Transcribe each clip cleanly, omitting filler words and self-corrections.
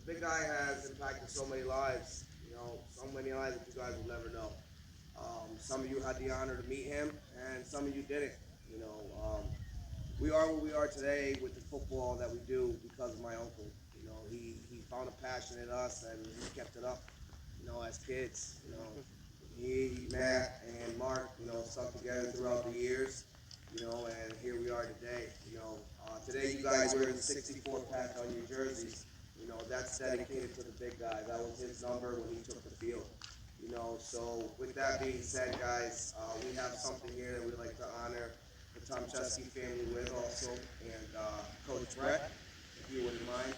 the big guy has impacted so many lives, so many lives that you guys will never know. Some of you had the honor to meet him, and some of you didn't. You know, um, we are what we are today with the football that we do because of my uncle. He found a passion in us, and he kept it up. As kids, he, Matt, and Mark, stuck together throughout the years. And here we are today. Today you guys wear the 64 pack on your jerseys. That's dedicated to the big guy. That was his number when he took the field. So with that being said, guys, we have something here that we'd like to honor the Tom Chesky family with also, and Coach Brett, if you wouldn't mind.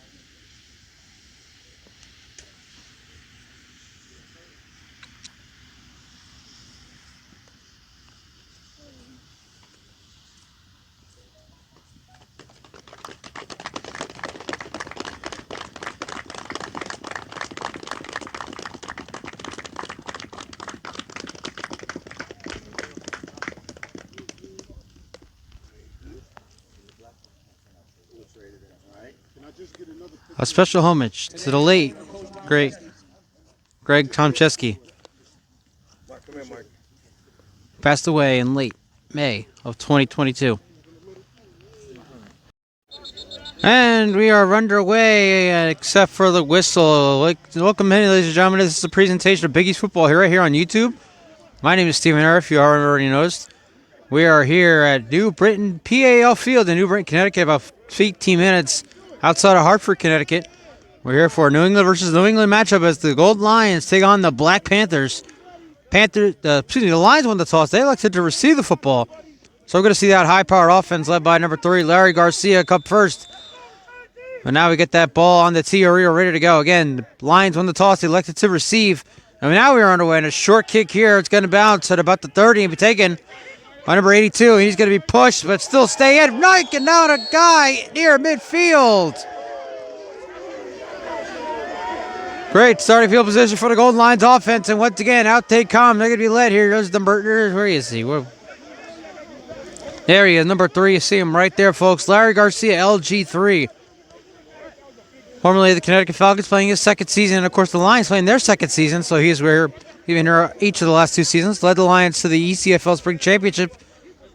A special homage to the late, great Greg Tomczewski. Passed away in late May of 2022. And we are underway, except for the whistle. Welcome in, ladies and gentlemen. This is a presentation of Big East Football here, right here on YouTube. My name is Stephen Herr, if you haven't already noticed. We are here at New Britain PAL Field in New Britain, Connecticut, about 18 minutes outside of Hartford, Connecticut. We're here for a New England versus New England matchup as the Golden Lions take on the Black Panthers. The Lions won the toss. They elected to receive the football. So we're going to see that high-powered offense led by number 3, Larry Garcia, come first. And now we get that ball on the tee, ready to go. Again, the Lions won the toss. They elected to receive. And now we're underway. And a short kick here. It's going to bounce at about the 30 and be taken by number 82. He's going to be pushed, but still stay in. Knocking down a guy near midfield. Great starting field position for the Golden Lions offense. And once again, out they come. They're going to be led here. There's where is he? There he is, number 3. You see him right there, folks. Larry Garcia, LG3. Formerly the Connecticut Falcons, playing his second season. And, of course, the Lions playing their second season. So he's where he's been here each of the last 2 seasons. Led the Lions to the ECFL Spring Championship.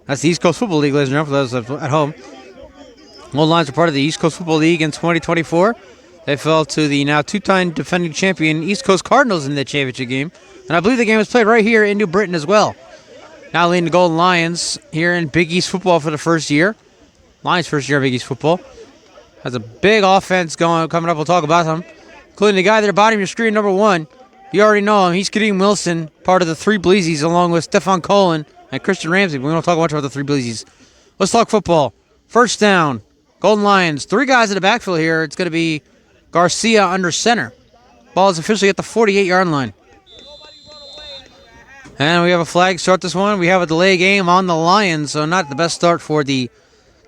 That's the East Coast Football League, ladies and gentlemen, for those at home. Golden Lions are part of the East Coast Football League in 2024. They fell to the now 2-time defending champion East Coast Cardinals in the championship game. And I believe the game was played right here in New Britain as well. Now leading the Golden Lions here in Big East football for the first year. Lions' first year of Big East football. Has a big offense coming up. We'll talk about them, including the guy there bottom of your screen, number 1. You already know him. He's Kadeem Wilson, part of the Three Bleezies, along with Stefan Colin and Christian Ramsey. We don't talk much about the Three Bleezies. Let's talk football. First down, Golden Lions. 3 guys in the backfield here. It's going to be Garcia under center. Ball is officially at the 48-yard line. And we have a flag to start this one. We have a delay game on the Lions, so not the best start for the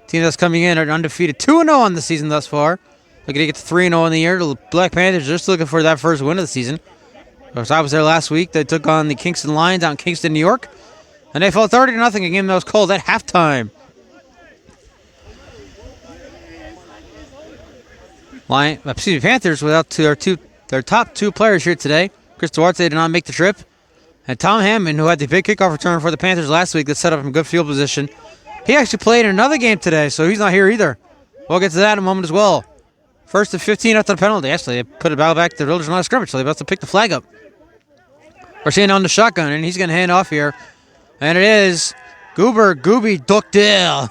team that's coming in. Are undefeated 2-0 on the season thus far. Looking to get to 3-0 in the year. The Black Panthers are just looking for that first win of the season. Because I was there last week. They took on the Kingston Lions out in Kingston, New York. And they fell 30-0, a game that was called at halftime. Panthers without their top 2 players here today. Chris Duarte did not make the trip. And Tom Hammond, who had the big kickoff return for the Panthers last week that set up in good field position, he actually played in another game today, so he's not here either. We'll get to that in a moment as well. First and 15 after the penalty. Actually, they put it back to the original line of scrimmage, so they're about to pick the flag up. We're seeing on the shotgun, and he's going to hand off here. And it is Gooby Duckdale.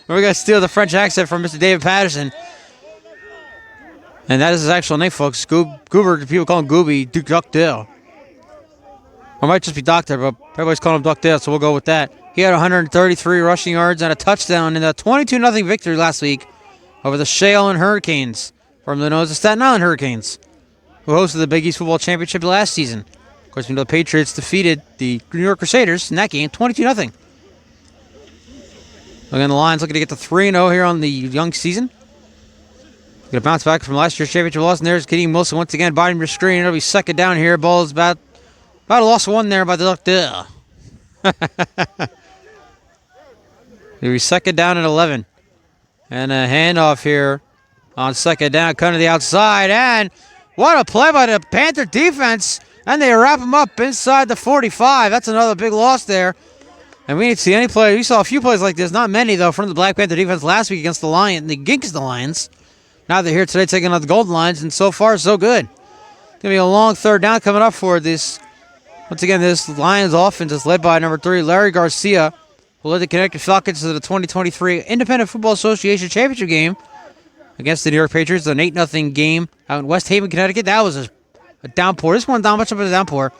We're going to steal the French accent from Mr. David Patterson. And that is his actual name, folks. Goober, people call him Gooby Duckdale. Or it might just be Doctor, but everybody's calling him Duckdale, so we'll go with that. He had 133 rushing yards and a touchdown in a 22-0 victory last week over the Cheyenne Hurricanes, formerly known as the Staten Island Hurricanes, who hosted the Big East Football Championship last season. Of course, we know the Patriots defeated the New York Crusaders in that game, 22-0. Again, the Lions looking to get to 3-0 here on the young season. Going to bounce back from last year's championship loss, and there's Kadeem Wilson once again, bottom of your screen. It'll be second down here. Ball is about a loss of 1 there by the Duck there. It'll be second down at 11. And a handoff here On second down, cutting to the outside, and what a play by the Panther defense. And they wrap him up inside the 45. That's another big loss there. And we didn't see any play. We saw a few plays like this, not many though, from the Black Panther defense last week against the Lions. Now they're here today taking on the Golden Lions, and so far so good. It's gonna be a long third down coming up for this. Once again, this Lions offense is led by number 3, Larry Garcia, who led the Connecticut Falcons to the 2023 Independent Football Association Championship game against the New York Patriots, an 8-0 game out in West Haven, Connecticut. That was a downpour. This one not much of a downpour.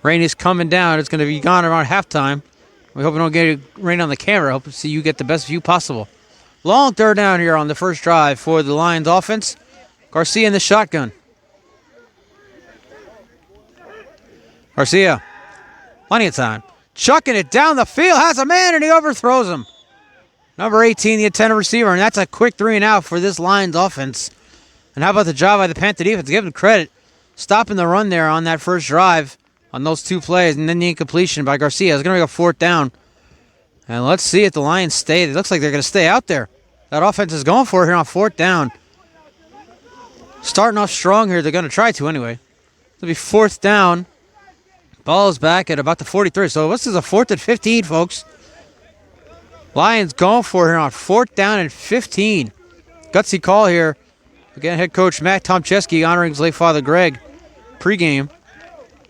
Rain is coming down. It's going to be gone around halftime. We hope we don't get rain on the camera. Hope to see you get the best view possible. Long third down here on the first drive for the Lions offense. Garcia in the shotgun. Garcia, plenty of time. Chucking it down the field. Has a man and he overthrows him. Number 18, the intended receiver. And that's a quick 3 and out for this Lions offense. And how about the job by the Panther defense? Give them credit. Stopping the run there on that first drive on those 2 plays. And then the incompletion by Garcia. It's going to be a fourth down. And let's see if the Lions stay. It looks like they're going to stay out there. That offense is going for it here on fourth down. Starting off strong here. They're going to try to anyway. It'll be fourth down. Ball is back at about the 43. So this is a 4th and 15, folks. Lions going for it here on 4th down and 15. Gutsy call here. Again, head coach Matt Tomcheski honoring his late father Greg. Pregame.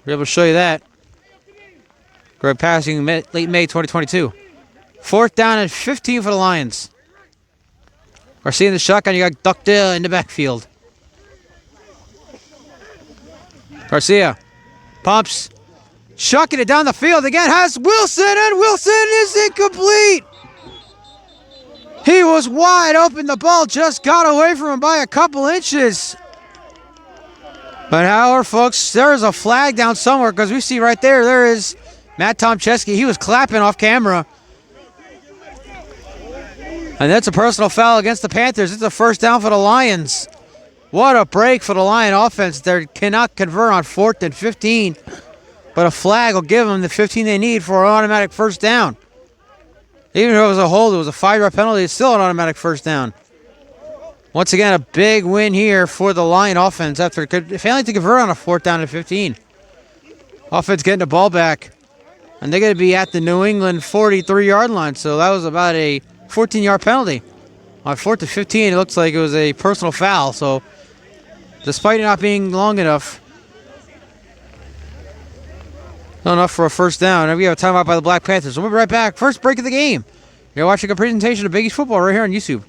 We're able to show you that. Greg passing late May 2022. 4th down and 15 for the Lions. Garcia in the shotgun. You got Duckdale in the backfield. Garcia pumps. Chucking it down the field again. Has Wilson, and Wilson is incomplete. He was wide open. The ball just got away from him by a couple inches. But however, folks, there is a flag down somewhere because we see right there is Matt Tomcheski. He was clapping off camera. And that's a personal foul against the Panthers. It's a first down for the Lions. What a break for the Lion offense. They cannot convert on 4th and 15. But a flag will give them the 15 they need for an automatic first down. Even if it was a hold, it was a 5-yard penalty, it's still an automatic first down. Once again, a big win here for the Lion offense after failing to convert on a 4th down and 15. Offense getting the ball back. And they're going to be at the New England 43-yard line. So that was about a 14-yard penalty. On 4th and 15, it looks like it was a personal foul. So despite it not being long enough, not enough for a first down. And we have a timeout by the Black Panthers. We'll be right back. First break of the game. You're watching a presentation of Big East football right here on YouTube.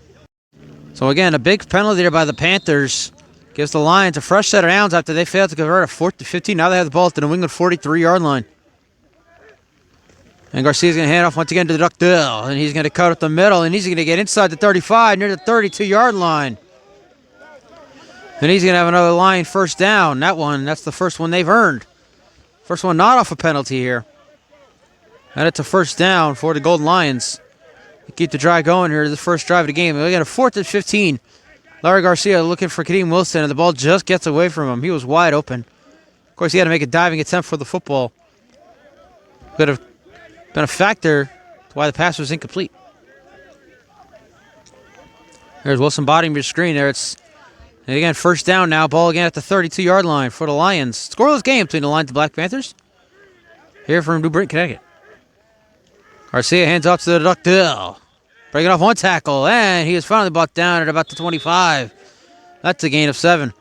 So again, a big penalty there by the Panthers gives the Lions a fresh set of downs after they failed to convert a 4th to 15. Now they have the ball at the New England 43-yard line. And Garcia's going to hand off once again to the Duckdale. And he's going to cut up the middle. And he's going to get inside the 35 near the 32-yard line. And he's going to have another Lion first down. That's the first one they've earned. First one not off a penalty here. And it's a first down for the Golden Lions. They keep the drive going here, the first drive of the game. They got a 4th and 15. Larry Garcia looking for Kadeem Wilson, and the ball just gets away from him. He was wide open. Of course, he had to make a diving attempt for the football. Could have been a factor to why the pass was incomplete. There's Wilson bodying your screen there. And again, first down now. Ball again at the 32-yard line for the Lions. Scoreless game between the Lions and the Black Panthers. Here from New Britain, Connecticut. Garcia hands off to the Duckdale. Breaking off one tackle, and he is finally brought down at about the 25. That's a gain of 7.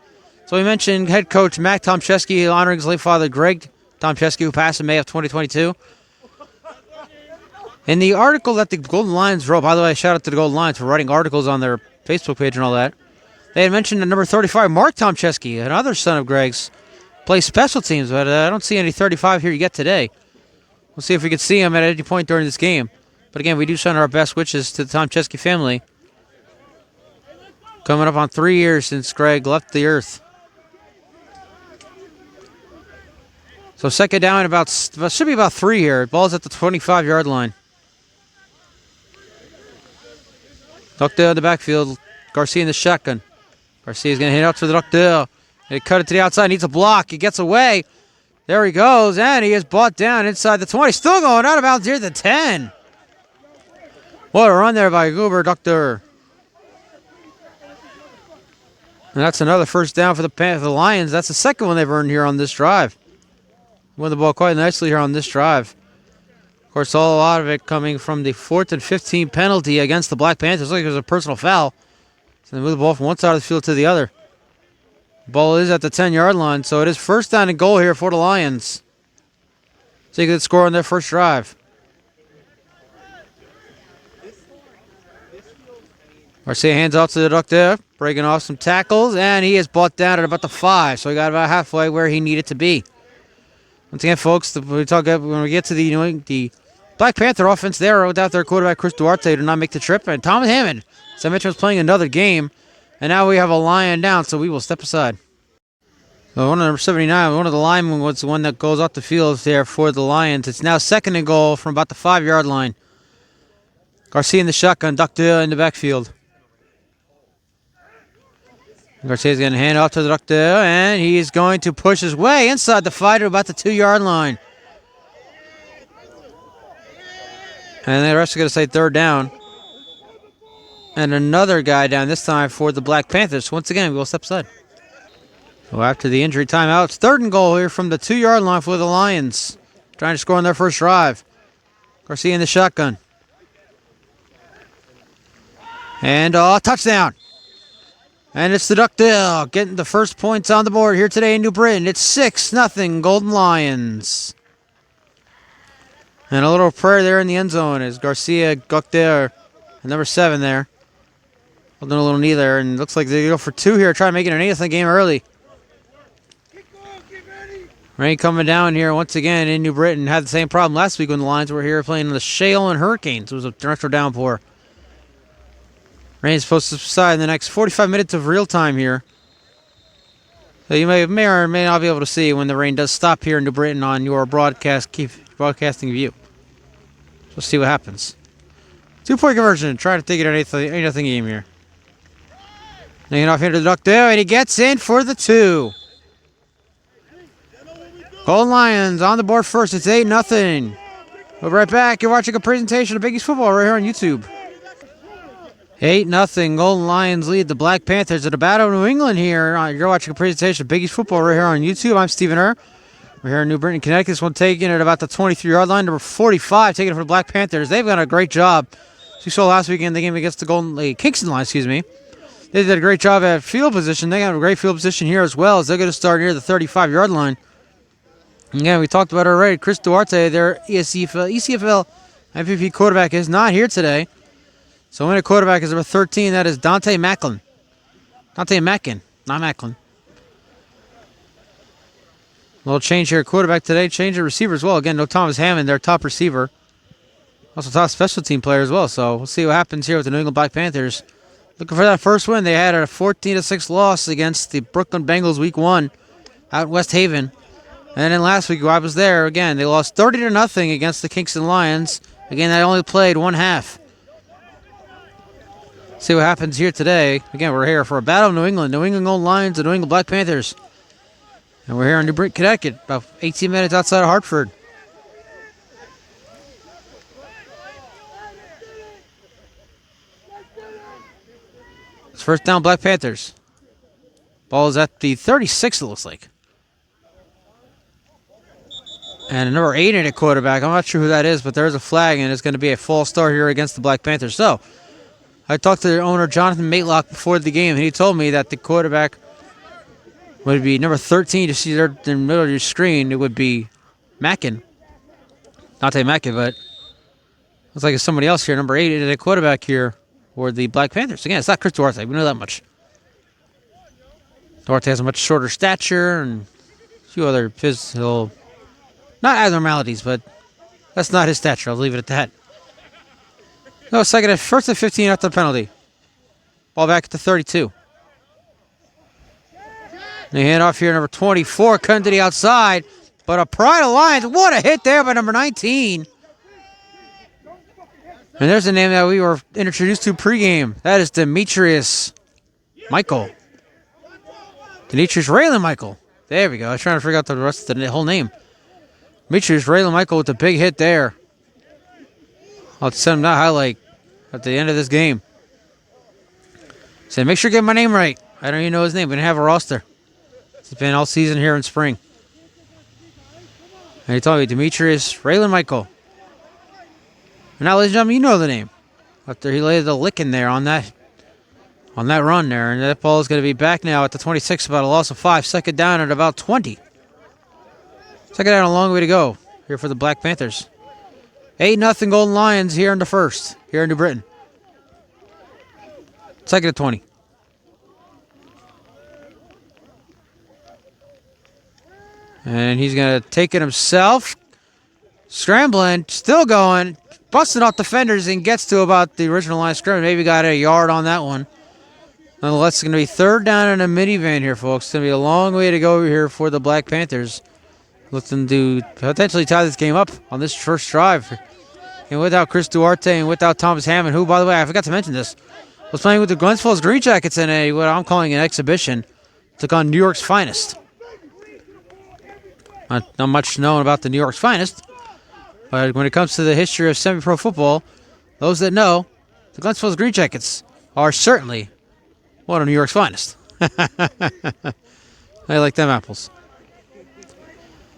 So we mentioned head coach Matt Tomcheski honoring his late father Greg Tomcheski, who passed in May of 2022. In the article that the Golden Lions wrote, by the way, shout out to the Golden Lions for writing articles on their Facebook page and all that. They had mentioned the number 35, Mark Tomcheski, another son of Greg's, plays special teams, but I don't see any 35 here yet today. We'll see if we can see him at any point during this game. But again, we do send our best wishes to the Tomcheski family. Coming up on 3 years since Greg left the earth. So second down, should be about 3 here. Ball's at the 25-yard line. Duckdale in the backfield. Garcia in the shotgun. Garcia's going to hit out to the Duckdale. They cut it to the outside. Needs a block. He gets away. There he goes. And he is brought down inside the 20. Still going out of bounds here at the 10. What a run there by Goober Duckdale. And that's another first down for the Lions. That's the second one they've earned here on this drive. Won the ball quite nicely here on this drive. Of course, a lot of it coming from the 4th and 15 penalty against the Black Panthers. Looks like it was a personal foul. So they move the ball from one side of the field to the other. Ball is at the 10-yard line, so it is first down and goal here for the Lions. So you could score on their first drive. Garcia hands off to the duck there, breaking off some tackles, and he is brought down at about the 5, so he got about halfway where he needed to be. Once again, folks, when we get to the Black Panther offense there, without their quarterback Chris Duarte, did not make the trip, and Thomas Hammond, as I mentioned, was playing another game, and now we have a Lion down, so we will step aside. So one of number 79, one of the linemen was the one that goes off the field there for the Lions. It's now second and goal from about the 5-yard line. Garcia in the shotgun, Ducteur in the backfield. Garcia's going to hand off to the Ducteur, and he is going to push his way inside the 5 to about the 2-yard line. And the rest are going to say third down. And another guy down, this time for the Black Panthers. Once again, we will step aside. So after the injury timeout, it's third and goal here from the 2-yard line for the Lions. Trying to score on their first drive. Garcia in the shotgun. And touchdown. And it's the Duckdale getting the first points on the board here today in New Britain. It's 6-0 Golden Lions. And a little prayer there in the end zone as Garcia got there. Number 7 there. Holding a little knee there. And looks like they go for 2 here. Try to make it an 8th game early. Rain coming down here once again in New Britain. Had the same problem last week when the Lions were here playing the Shale and Hurricanes. It was a torrential downpour. Rain is supposed to subside in the next 45 minutes of real time here. So you may or may not be able to see when the rain does stop here in New Britain on your broadcasting view. So we'll see what happens. 2-point conversion. Try to take it at 8-0 game here. Hanging off here to the duck there, and he gets in for the 2. Golden Lions on the board first. It's 8-0. We'll be right back. You're watching a presentation of Big East Football right here on YouTube. 8-0. Golden Lions lead the Black Panthers at the Battle of New England here. You're watching a presentation of Big East Football right here on YouTube. I'm Stephen Err. We're here in New Britain, Connecticut. This one taking it at about the 23-yard line. Number 45 taking it for the Black Panthers. They've done a great job. As you saw last weekend in the game against the Kingston Lions, They did a great job at field position. They got a great field position here as well as they're going to start near the 35-yard line. Again, we talked about it already. Chris Duarte, their ECFL MVP quarterback, is not here today. So when a quarterback is number 13, that is Dante Macklin. Dante Mackin, not Macklin. A little change here. Quarterback today. Change of receiver as well. Again, no Thomas Hammond, their top receiver. Also top special team player as well. So we'll see what happens here with the New England Black Panthers. Looking for that first win. They had a 14-6 loss against the Brooklyn Bengals week 1 out in West Haven. And then last week, I was there. Again, they lost 30-0 against the Kingston Lions. Again, they only played one half. See what happens here today. Again, we're here for a battle of New England. New England Golden Lions and New England Black Panthers. And we're here in New Britain, Connecticut, about 18 minutes outside of Hartford. It's first down, Black Panthers. Ball is at the 36, it looks like. And a number 8 in a quarterback. I'm not sure who that is, but there's a flag, and it's going to be a false start here against the Black Panthers. So, I talked to their owner, Jonathan Matlock, before the game, and he told me that the quarterback would be number 13. You see there in the middle of your screen, it would be Mackin. Dante Mackin, but looks like it's somebody else here. Number 8 in a quarterback here for the Black Panthers. Again, it's not Chris Duarte. We know that much. Duarte has a much shorter stature and a few other physical, not abnormalities, but that's not his stature. I'll leave it at that. No, first and 15 after the penalty. Ball back at the 32. And they hand off here, number 24, cutting to the outside. But a Pride of Lions, what a hit there by number 19. And there's the name that we were introduced to pregame. That is Demetrius Michael. Demetrius Raylan Michael. There we go. I was trying to figure out the rest of the whole name. Demetrius Raylan Michael with the big hit there. I'll send him that highlight at the end of this game. Say, make sure you get my name right. I don't even know his name. We didn't have a roster. He's been all season here in spring. And he told me Demetrius Raylan Michael. And now, ladies and gentlemen, you know the name. After he laid the lick in there on that run there. And that ball is going to be back now at the 26, about a loss of 5. Second down at about 20. Second down, a long way to go here for the Black Panthers. 8-0 Golden Lions here in the first, here in New Britain. Second and 20. And he's going to take it himself. Scrambling, still going. Busting off defenders and gets to about the original line of scrimmage. Maybe got a yard on that one. Nonetheless, it's going to be third down in a minivan here, folks. It's going to be a long way to go here for the Black Panthers. Looking to potentially tie this game up on this first drive. And without Chris Duarte and without Thomas Hammond, who, by the way, I forgot to mention this, was playing with the Glens Falls Green Jackets in what I'm calling an exhibition. Took on New York's finest. Not much known about the New York's finest. But when it comes to the history of semi-pro football, those that know, the Glens Falls Green Jackets are certainly one of New York's finest. I like them apples.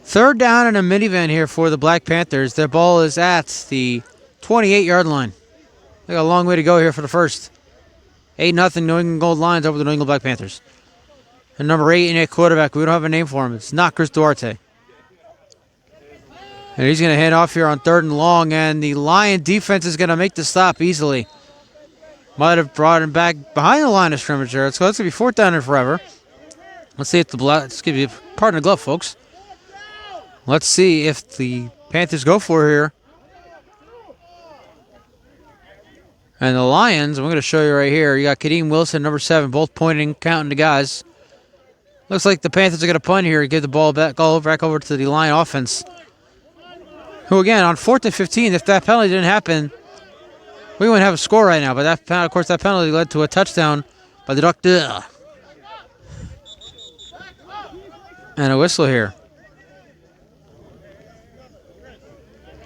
Third down in a minivan here for the Black Panthers. Their ball is at the 28-yard line. They got a long way to go here for the first. 8-0 New England Gold Lions over the New England Black Panthers. And number 8 in a quarterback, we don't have a name for him. It's not Chris Duarte. And he's going to hand off here on third and long, and the Lion defense is going to make the stop easily. Might have brought him back behind the line of scrimmage there. So it's going to be fourth down and forever. Let's see if let's give you a part in the glove, folks. Let's see if the Panthers go for it here. And the Lions, I'm going to show you right here. You got Kadeem Wilson, number 7, both pointing, counting the guys. Looks like the Panthers are going to punt here and give the ball back over to the Lion offense. Who, again, on 4th and 15, if that penalty didn't happen, we wouldn't have a score right now. But, of course, that penalty led to a touchdown by the Doctor. And a whistle here.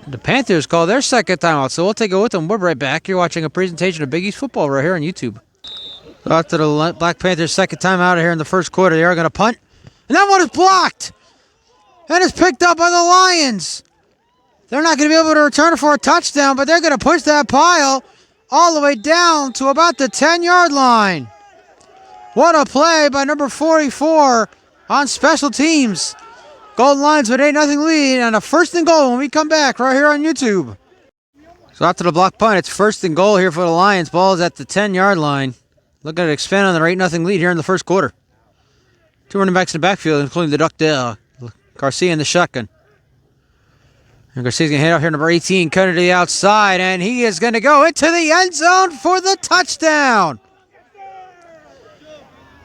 The Panthers call their second timeout, so we'll take it with them. We're right back. You're watching a presentation of Big East football right here on YouTube. So after the Black Panthers' second timeout here in the first quarter, they are going to punt. And that one is blocked. And it's picked up by the Lions. They're not going to be able to return it for a touchdown, but they're going to push that pile all the way down to about the 10-yard line. What a play by number 44 on special teams. Golden Lions with 8-0 lead and a first and goal when we come back right here on YouTube. So after the block punt, it's first and goal here for the Lions. Ball is at the 10-yard line. Looking to expand on their 8-0 lead here in the first quarter. 2 running backs in the backfield, including the Duckdale, Garcia in the shotgun. And Garcia's going to hand off here, number 18, cutting to the outside, and he is going to go into the end zone for the touchdown.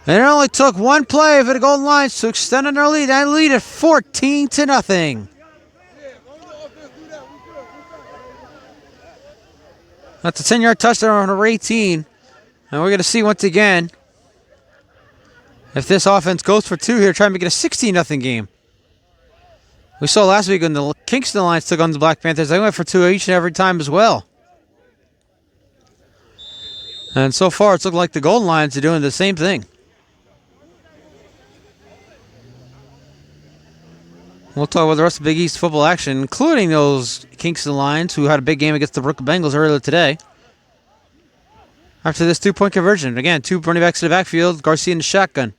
And it only took one play for the Golden Lions to extend on their lead, and lead at 14-0. That's a 10-yard touchdown on number 18. And we're going to see once again if this offense goes for 2 here, trying to make it a 16-0 game. We saw last week when the Kingston Lions took on the Black Panthers, they went for 2 each and every time as well. And so far, it's looking like the Golden Lions are doing the same thing. We'll talk about the rest of Big East football action, including those Kingston Lions who had a big game against the Brooklyn Bengals earlier today. After this 2-point conversion, again, 2 running backs to the backfield, Garcia in the shotgun.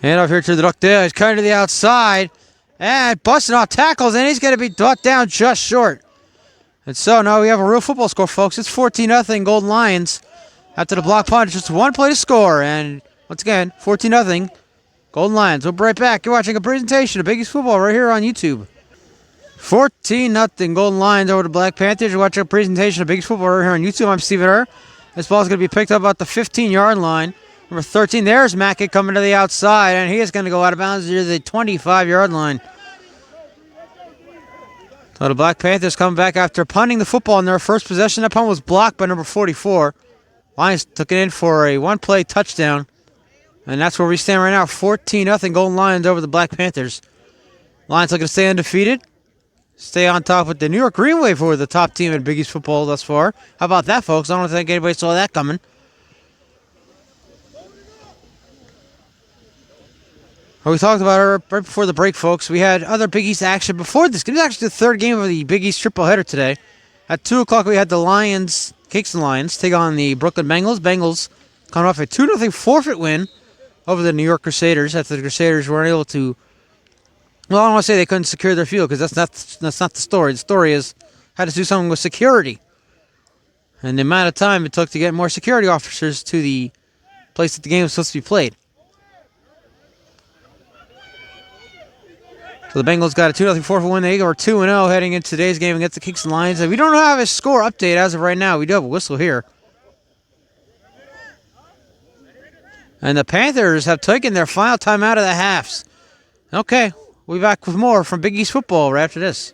Hand off here to the Duckdale. He's cutting to the outside and busting off tackles, and he's going to be brought down just short. And so now we have a real football score, folks. It's 14-0 Golden Lions. After the block punt, just one play to score. And once again, 14-0 Golden Lions. We'll be right back. You're watching a presentation of Big East football right here on YouTube. 14-0 Golden Lions over the Black Panthers. You're watching a presentation of Big East football right here on YouTube. I'm Stephen Err. This ball is going to be picked up at the 15-yard line. Number 13, there's Mackett coming to the outside, and he is going to go out of bounds near the 25-yard line. So the Black Panthers come back after punting the football in their first possession. That punt was blocked by number 44. Lions took it in for a one-play touchdown, and that's where we stand right now. 14-0 Golden Lions over the Black Panthers. Lions looking to stay undefeated. stay on top with the New York Green Wave, who are the top team in Big East football thus far. How about that, folks? I don't think anybody saw that coming. We talked about it right before the break, folks. We had other Big East action before this. It was actually the third game of the Big East triple header today. At 2 o'clock, we had the Lions, Kingston Lions, take on the Brooklyn Bengals. Bengals coming off a 2-0 forfeit win over the New York Crusaders after the Crusaders weren't able to. Well, I don't want to say they couldn't secure their field because that's not the story. The story is had to do something with security. And the amount of time it took to get more security officers to the place that the game was supposed to be played. So the Bengals got a 2-0 forfeit win. They are 2-0 heading into today's game against the Kingston Lions. And we don't have a score update as of right now. We do have a whistle here. And the Panthers have taken their final time out of the halves. Okay, we'll be back with more from Big East football right after this.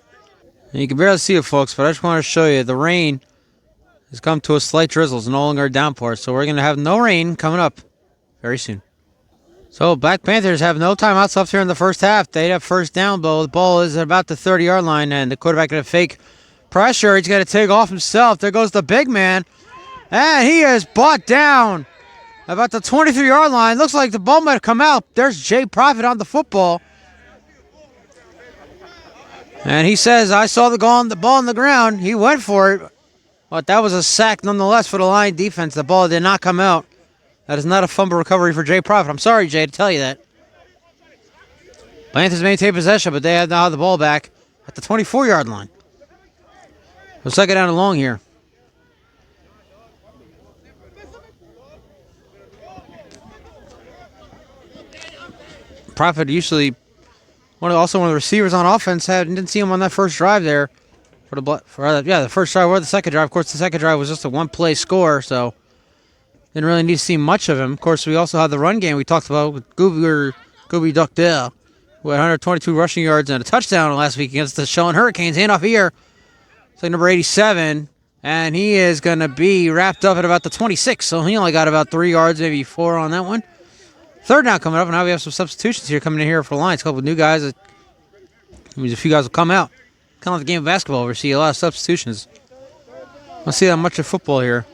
And you can barely see it, folks, but I just want to show you the rain has come to a slight drizzle. It's no longer a downpour, so we're going to have no rain coming up very soon. So Black Panthers have no timeouts left here in the first half. They have first down, though. The ball is at about the 30-yard line, and the quarterback going to fake pressure. He's going to take off himself. There goes the big man, and he is brought down about the 23-yard line. Looks like the ball might have come out. There's Jay Profit on the football. And he says, I saw the ball on the ground. He went for it. But that was a sack nonetheless for the Lion defense. The ball did not come out. That is not a fumble recovery for Jay Profit. I'm sorry, Jay, to tell you that. Panthers maintain possession, but they have now the ball back at the 24-yard line. So second down and long here. Profit usually also one of the receivers on offense didn't see him on that first drive there the first drive or the second drive. Of course, the second drive was just a one-play score, so didn't really need to see much of him. Of course, we also had the run game we talked about with Gooby Duckdale, who had 122 rushing yards and a touchdown last week against the Showing Hurricanes. Handoff here. It's like number 87, and he is going to be wrapped up at about the 26, so he only got about 3 yards, maybe 4 on that one. Third down coming up, and now we have some substitutions here coming in here for the Lions. A couple of new guys. That means a few guys will come out. Kind of like the game of basketball. We see a lot of substitutions. I'll see that much of football here.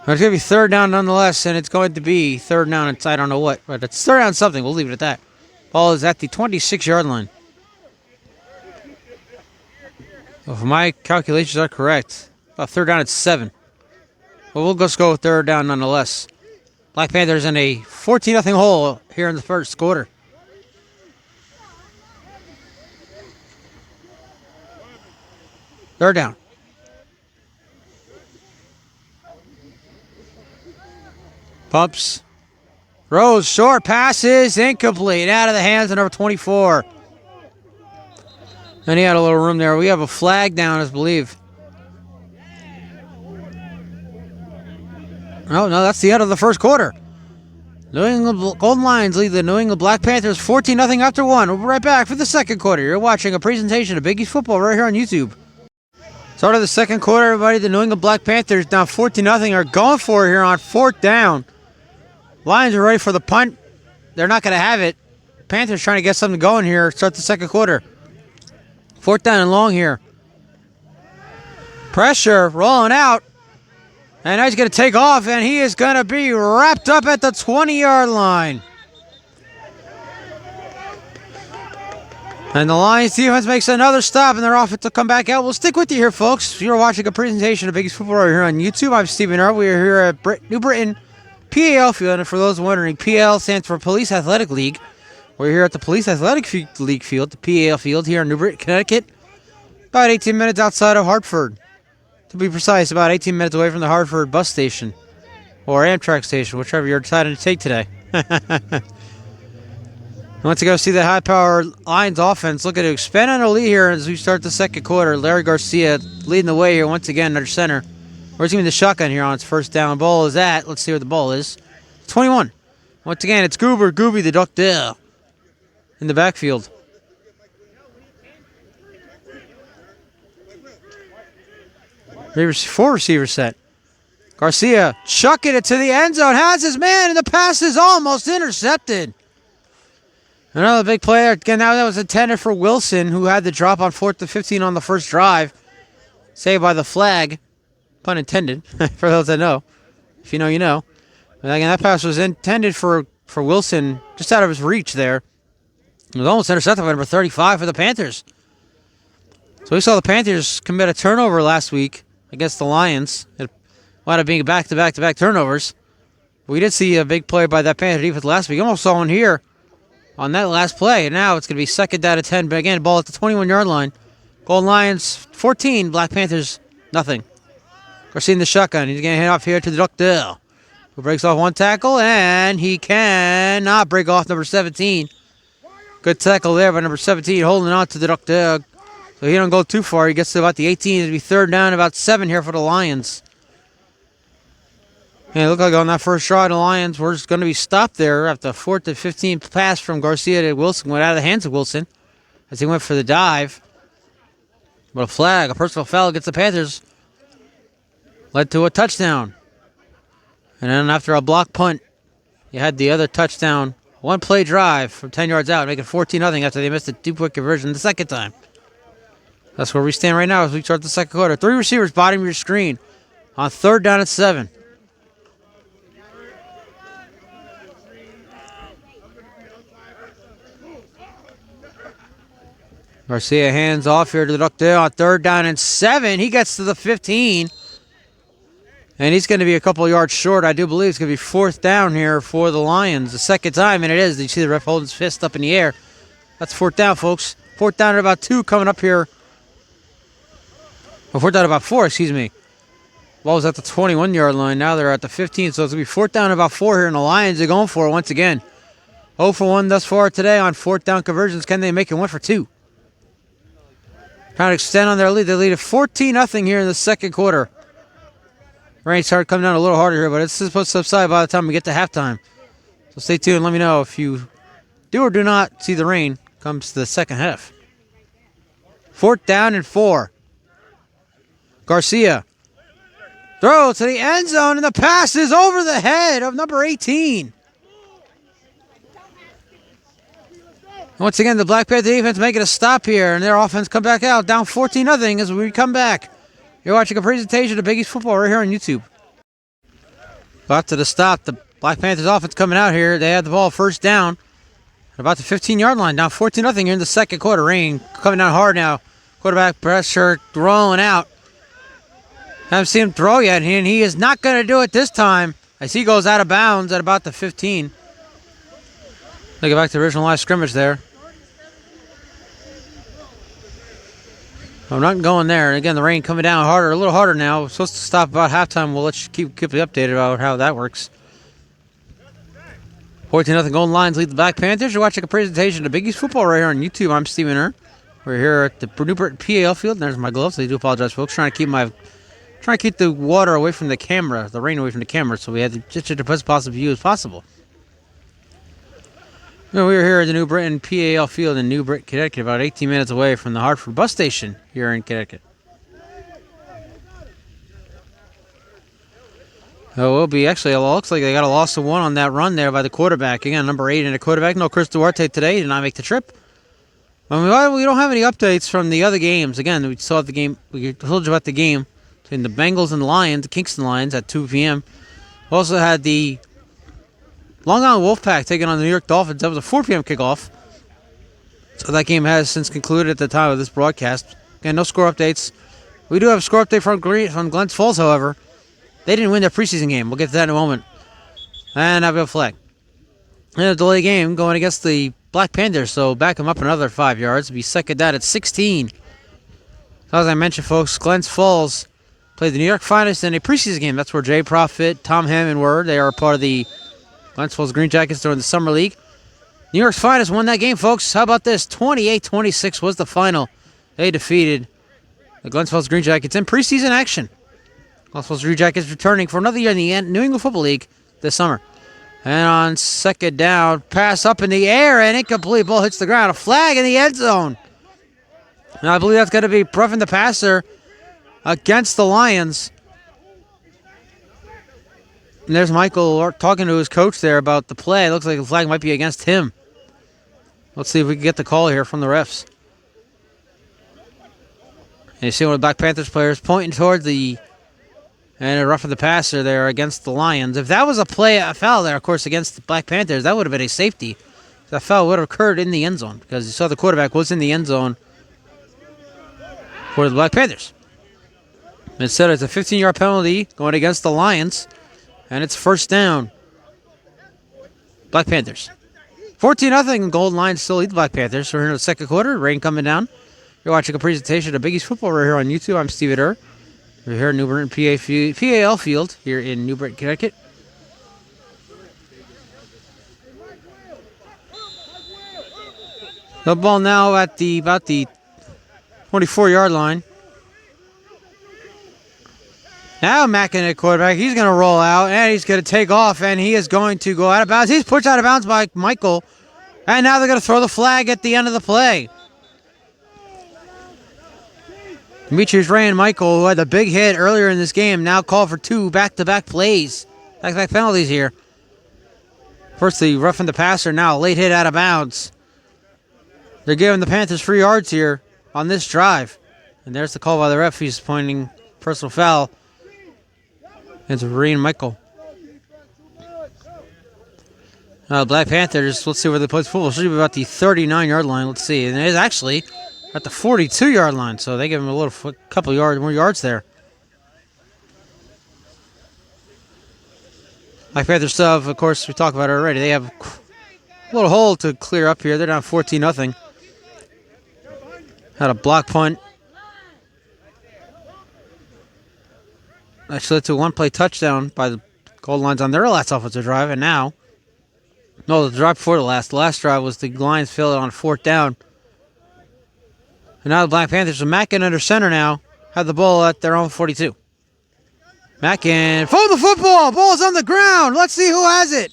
But it's going to be third down nonetheless, and it's going to be third down. I don't know what, but it's third down something. We'll leave it at that. Ball is at the 26-yard line. Well, if my calculations are correct, about third down at 7. Well, we'll just go with third down nonetheless. Black Panthers in a 14-0 hole here in the first quarter. Third down. Pumps. Rose, short passes, incomplete. Out of the hands of number 24. And he had a little room there. We have a flag down, I believe. Oh, no, that's the end of the first quarter. New England Golden Lions lead the New England Black Panthers 14-0 after 1. We'll be right back for the second quarter. You're watching a presentation of Big East football right here on YouTube. Start of the second quarter, everybody. The New England Black Panthers down 14-0 are going for it here on fourth down. Lions are ready for the punt. They're not going to have it. Panthers trying to get something going here. Start the second quarter. Fourth down and long here. Pressure rolling out. And now he's going to take off, and he is going to be wrapped up at the 20-yard line. And the Lions defense makes another stop, and they're off to come back out. We'll stick with you here, folks. You're watching a presentation of Big East football right here on YouTube. I'm Stephen Earl. We are here at New Britain PAL field, and for those wondering, PAL stands for Police Athletic League. We're here at the Police Athletic League field, the PAL field here in New Britain, Connecticut, about 18 minutes outside of Hartford. To be precise, about 18 minutes away from the Hartford bus station or Amtrak station, whichever you're deciding to take today. Once you go see the high-powered Lions offense, look at it expand on a lead here as we start the second quarter. Larry Garcia leading the way here once again under center. Where's even the shotgun here on its first down? Ball is at, let's see where the ball is, 21. Once again, it's Gooby the Duck there in the backfield. Four receiver set. Garcia chucking it to the end zone. Has his man, and the pass is almost intercepted. Another big play. Again, that was intended for Wilson, who had the drop on 4th and 15 on the first drive. Saved by the flag. Pun intended, for those that know. If you know, you know. But again, that pass was intended for Wilson, just out of his reach there. It was almost intercepted by number 35 for the Panthers. So we saw the Panthers commit a turnover last week against the Lions. It wound up being back-to-back turnovers. We did see a big play by that Panther defense last week. Almost saw one here on that last play. And now it's going to be 2nd down and 10. But again, ball at the 21-yard line. Golden Lions 14, Black Panthers nothing. Garcia in the shotgun. He's going to hand off here to the Duckdale, who breaks off one tackle, and he cannot break off number 17. Good tackle there by number 17, holding on to the Duckdale. So he don't go too far. He gets to about the 18. It'll be 3rd down, about 7 here for the Lions. And it looked like on that first drive, the Lions were just going to be stopped there after the 4th and 15 pass from Garcia to Wilson. Went out of the hands of Wilson as he went for the dive. But a flag, a personal foul against the Panthers, led to a touchdown. And then after a block punt, you had the other touchdown. One-play drive from 10 yards out, making 14-0 after they missed a two-point conversion the second time. That's where we stand right now as we start the second quarter. 3 receivers, bottom of your screen on 3rd down and 7. Garcia hands off here to the Duckdale on 3rd down and 7. He gets to the 15. And he's going to be a couple yards short. I do believe it's going to be 4th down here for the Lions. The second time, and it is. You see the ref holding his fist up in the air. That's 4th down, folks. 4th down at about 2 coming up here. Or 4th down at about 4, excuse me. Ball was at the 21-yard line. Now they're at the 15, so it's going to be 4th down at about 4 here, and the Lions are going for it once again. 0 for 1 thus far today on 4th down conversions. Can they make it 1 for 2? Trying to extend on their lead. They lead at 14-0 here in the second quarter. Rain started coming down a little harder here, but it's supposed to subside by the time we get to halftime. So stay tuned. Let me know if you do or do not see the rain comes to the second half. 4th down and 4. Garcia. Throw to the end zone, and the pass is over the head of number 18. Once again, the Black Panther defense making a stop here, and their offense come back out, down 14-0 as we come back. You're watching a presentation of Big East football right here on YouTube. After the stop, the Black Panthers offense coming out here. They had the ball 1st down at about the 15-yard line, down 14-0 here in the second quarter. Rain coming down hard now. Quarterback pressure rolling out. Haven't seen him throw yet, and he is not going to do it this time as he goes out of bounds at about the 15. They get back to the original live scrimmage there. I'm not going there. Again, the rain coming down harder, a little harder now. We're supposed to stop about halftime. We'll let you keep you updated about how that works. 14-0 Golden Lions lead the Black Panthers. You're watching a presentation of Big East football right here on YouTube. I'm Stephen Err. We're here at the New Britain PAL field. And there's my gloves. I do apologize, folks. Trying to keep the water away from the camera, the rain away from the camera, so we had to just the best possible view as possible. We are here at the New Britain PAL field in New Britain, Connecticut, about 18 minutes away from the Hartford bus station here in Connecticut. So we'll be actually, it looks like they got a loss of 1 on that run there by the quarterback. Again, number 8 in the quarterback. No Chris Duarte today. He did not make the trip. We don't have any updates from the other games. Again, we saw the game. We told you about the game between the Bengals and the Lions, the Kingston Lions at 2 p.m. Also had the Long Island Wolfpack taking on the New York Dolphins. That was a 4 p.m. kickoff. So that game has since concluded at the time of this broadcast. Again, no score updates. We do have a score update from Glens Falls, however. They didn't win their preseason game. We'll get to that in a moment. And I've got a flag. And a delay game going against the Black Panthers, so back them up another 5 yards. It'll be 2nd down at 16. So as I mentioned, folks, Glens Falls played the New York Finest in a preseason game. That's where Jay Profit, Tom Hammond were. They are part of the Glens Falls Green Jackets during the Summer League. New York's Finest won that game, folks. How about this? 28-26 was the final. They defeated the Glens Falls Green Jackets in preseason action. Glens Falls Green Jackets returning for another year in the New England Football League this summer. And on 2nd down, pass up in the air, and incomplete. Ball hits the ground. A flag in the end zone. And I believe that's going to be roughing the passer against the Lions. And there's Michael talking to his coach there about the play. It looks like the flag might be against him. Let's see if we can get the call here from the refs. And you see one of the Black Panthers players pointing towards and a roughing the passer there against the Lions. If that was a foul there, of course, against the Black Panthers, that would have been a safety. That foul would have occurred in the end zone because you saw the quarterback was in the end zone for the Black Panthers. Instead, it's a 15-yard penalty going against the Lions, and it's first down. Black Panthers. 14-0, Golden Lions still lead the Black Panthers. We're here in the second quarter, rain coming down. You're watching a presentation of Big East football right here on YouTube. I'm Steve Eder. We're here at New Britain PAL Field here in New Britain, Connecticut. The ball now at about the 24-yard line. Now Mackin at quarterback. He's going to roll out, and he's going to take off, and he is going to go out of bounds. He's pushed out of bounds by Michael, and now they're going to throw the flag at the end of the play. Demetrius Ray and Michael, who had the big hit earlier in this game, now called for 2 back-to-back plays. Back-to-back penalties here. First, the roughing the passer, now a late hit out of bounds. They're giving the Panthers 3 yards here on this drive. And there's the call by the ref. He's pointing personal foul. It's Ray and Michael. Black Panthers, let's see where they play football. Should be about the 39-yard line. Let's see. And it is actually at the 42-yard line, so they give him a couple more yards there. Black Panthers still have, of course, we talked about it already. They have a little hole to clear up here. They're down 14-0. Had a block punt. Actually led to a one-play touchdown by the Golden Lions on their last offensive drive, and now, no, the drive before the last drive was the Lions failed on 4th down. And now the Black Panthers, with Mackin under center now, have the ball at their own 42. Mackin, for the football, ball's on the ground. Let's see who has it.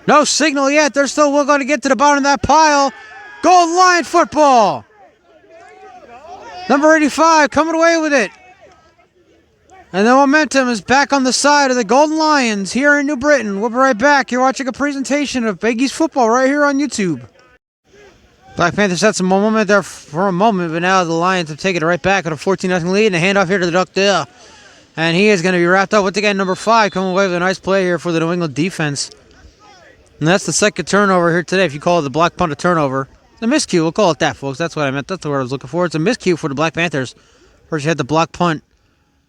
No signal yet. They're still going to get to the bottom of that pile. Golden Lion football. Number 85 coming away with it. And the momentum is back on the side of the Golden Lions here in New Britain. We'll be right back. You're watching a presentation of Big East football right here on YouTube. Black Panthers had some moment there for a moment, but now the Lions have taken it right back with a 14-0 lead and a handoff here to the Docteur. And he is going to be wrapped up with the guy number 5 coming away with a nice play here for the New England defense. And that's the second turnover here today. If you call it the block punt a turnover, the miscue, we'll call it that, folks. That's what I meant. That's the word I was looking for. It's a miscue for the Black Panthers. First you had the block punt,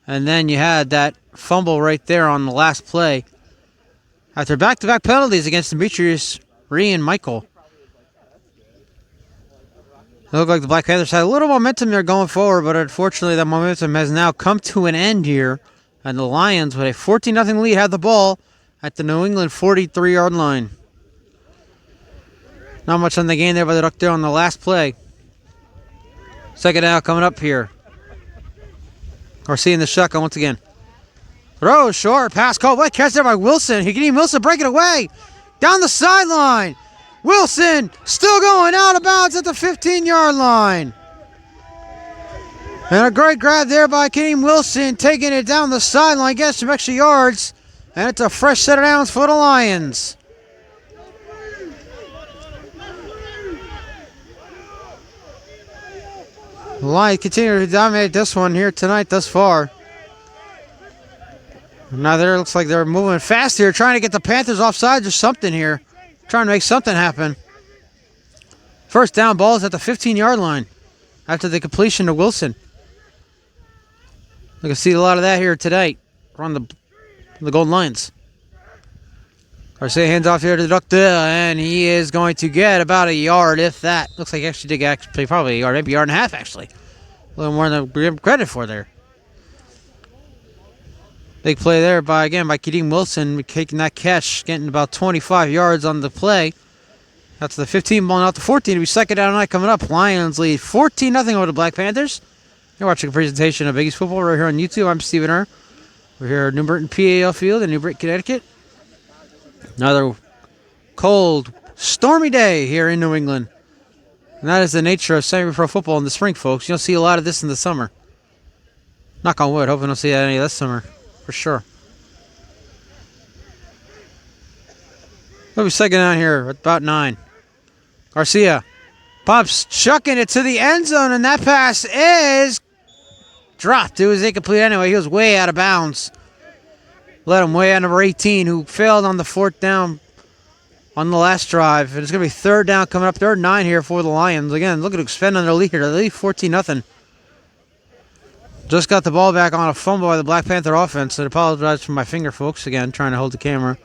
and then you had that fumble right there on the last play. After back-to-back penalties against Demetrius Ray and Michael. It looked like the Black Panthers had a little momentum there going forward, but unfortunately that momentum has now come to an end here. And the Lions, with a 14-0 lead, have the ball at the New England 43-yard line. Not much on the game there by the Docteur on the last play. Second down coming up here. Garcia in the shotgun once again. Throw short, pass called. What catch there by Wilson. Higgins Wilson breaking away. Down the sideline. Wilson still going out of bounds at the 15-yard line. And a great grab there by Kadeem Wilson, taking it down the sideline, gets some extra yards. And it's a fresh set of downs for the Lions. The Lions continue to dominate this one here tonight thus far. Now there looks like they're moving fast here, trying to get the Panthers offsides or something here. Trying to make something happen. First down, ball is at the 15-yard line after the completion to Wilson. We can see a lot of that here today from the Golden Lions. Garcia hands off here to the Docteur, and he is going to get about a yard, if that. Looks like he actually did get probably a yard, maybe a yard and a half, actually. A little more than we give him credit for there. Big play there by Kadeem Wilson, taking that catch, getting about 25 yards on the play. That's the 15 ball, out to 14. It'll be second down tonight coming up. Lions lead 14-0 over the Black Panthers. You're watching a presentation of Big East football right here on YouTube. I'm Steve Eder. We're here at New Britain PAL Field in New Britain, Connecticut. Another cold, stormy day here in New England. And that is the nature of semi-pro football in the spring, folks. You don't see a lot of this in the summer. Knock on wood. Hope we don't see any this summer, for sure. We'll be second down here at about 9. Garcia pops, chucking it to the end zone, and that pass is dropped. It was incomplete anyway. He was way out of bounds. Led him way out, number 18, who failed on the 4th down on the last drive. And it's going to be 3rd down coming up. 3rd and 9 here for the Lions. Again, look at expand on their lead here. They lead 14-0. Just got the ball back on a fumble by the Black Panther offense. I apologize for my finger, folks. Again, trying to hold the camera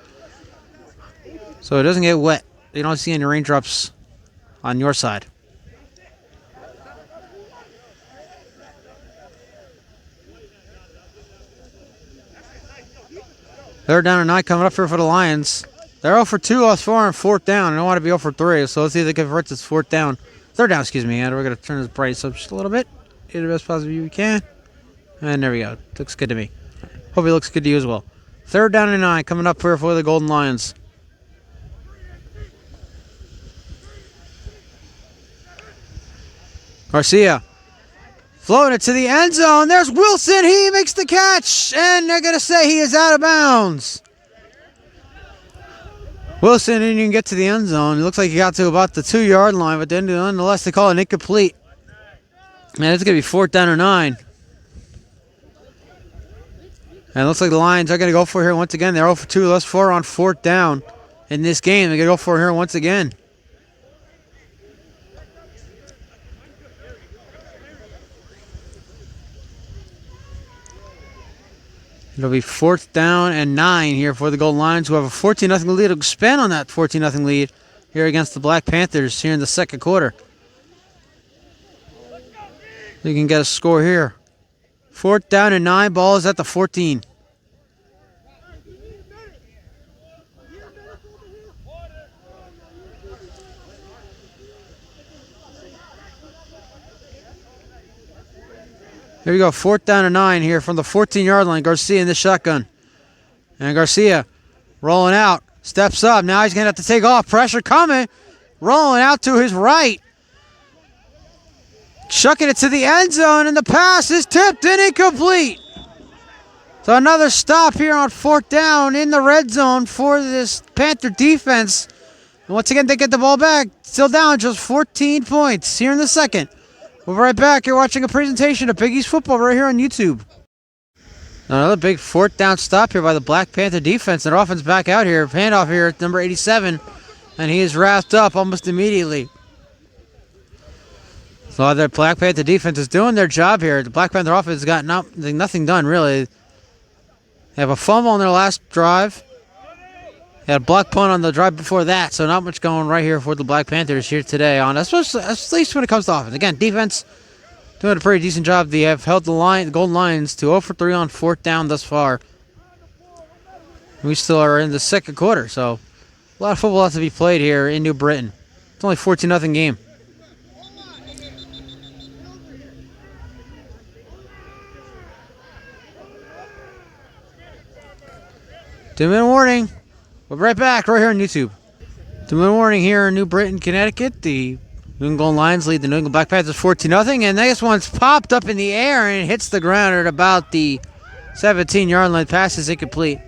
so it doesn't get wet. You don't see any raindrops on your side. Third down and 9 coming up here for the Lions. They're 0 for 2 off 4 on 4th down. They don't want to be 0 for 3, so let's see if they convert this 4th down. 3rd down, excuse me. And we're going to turn this brightness up just a little bit. Get the best possible view we can. And there we go. Looks good to me. Hope it looks good to you as well. 3rd down and 9 coming up here for the Golden Lions. Garcia floating it to the end zone. There's Wilson. He makes the catch. And they're going to say he is out of bounds. Wilson didn't even get to the end zone. It looks like he got to about the 2-yard line, but then nonetheless they call it incomplete. And it's going to be 4th down and 9. And it looks like the Lions are going to go for it here once again. They're 0 for 2 thus far on 4th down in this game. They're going to go for it here once again. It'll be 4th down and 9 here for the Golden Lions, who have a 14-0 lead. To expand on that 14-0 lead here against the Black Panthers here in the second quarter. You can get a score here. 4th down and 9. Ball is at the 14. Here we go, 4th down and 9 here from the 14-yard line. Garcia in the shotgun. And Garcia rolling out, steps up. Now he's going to have to take off. Pressure coming. Rolling out to his right. Chucking it to the end zone, and the pass is tipped and incomplete. So another stop here on 4th down in the red zone for this Panther defense. And once again, they get the ball back. Still down just 14 points here in the second. We'll be right back. You're watching a presentation of Big East Football right here on YouTube. Another big 4th down stop here by the Black Panther defense. Their offense back out here. Handoff here at number 87. And he is wrapped up almost immediately. So the Black Panther defense is doing their job here. The Black Panther offense has got nothing done, really. They have a fumble on their last drive. They had a block punt on the drive before that, so not much going right here for the Black Panthers here today, at least when it comes to offense. Again, defense doing a pretty decent job. They have held the Golden Lions to 0 for 3 on 4th down thus far. We still are in the second quarter, so a lot of football has to be played here in New Britain. It's only a 14-0 game. Two-minute warning. We'll be right back right here on YouTube. Two-minute warning here in New Britain, Connecticut. The New England Golden Lions lead the New England Black Panthers 14-0. And this one's popped up in the air and hits the ground at about the 17-yard line. Pass is incomplete.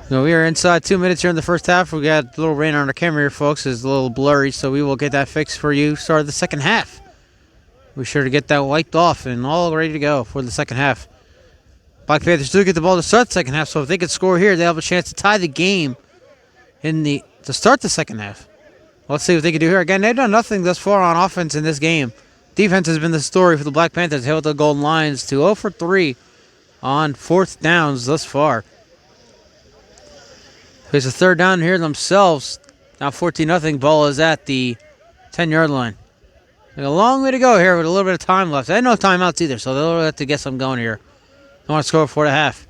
So we are inside 2 minutes here in the first half. We got a little rain on our camera here, folks. It's a little blurry, so we will get that fixed for you. Start of the second half. Be sure to get that wiped off and all ready to go for the second half. Black Panthers do get the ball to start the second half, so if they can score here, they have a chance to tie the game to start the second half. Let's see what they can do here. Again, they've done nothing thus far on offense in this game. Defense has been the story for the Black Panthers. Held the Golden Lions to 0 for 3 on 4th downs thus far. There's a 3rd down here themselves. Now 14-0. Ball is at the 10-yard line. A long way to go here with a little bit of time left. They had no timeouts either, so they'll have to get some going here. They want to score before the half.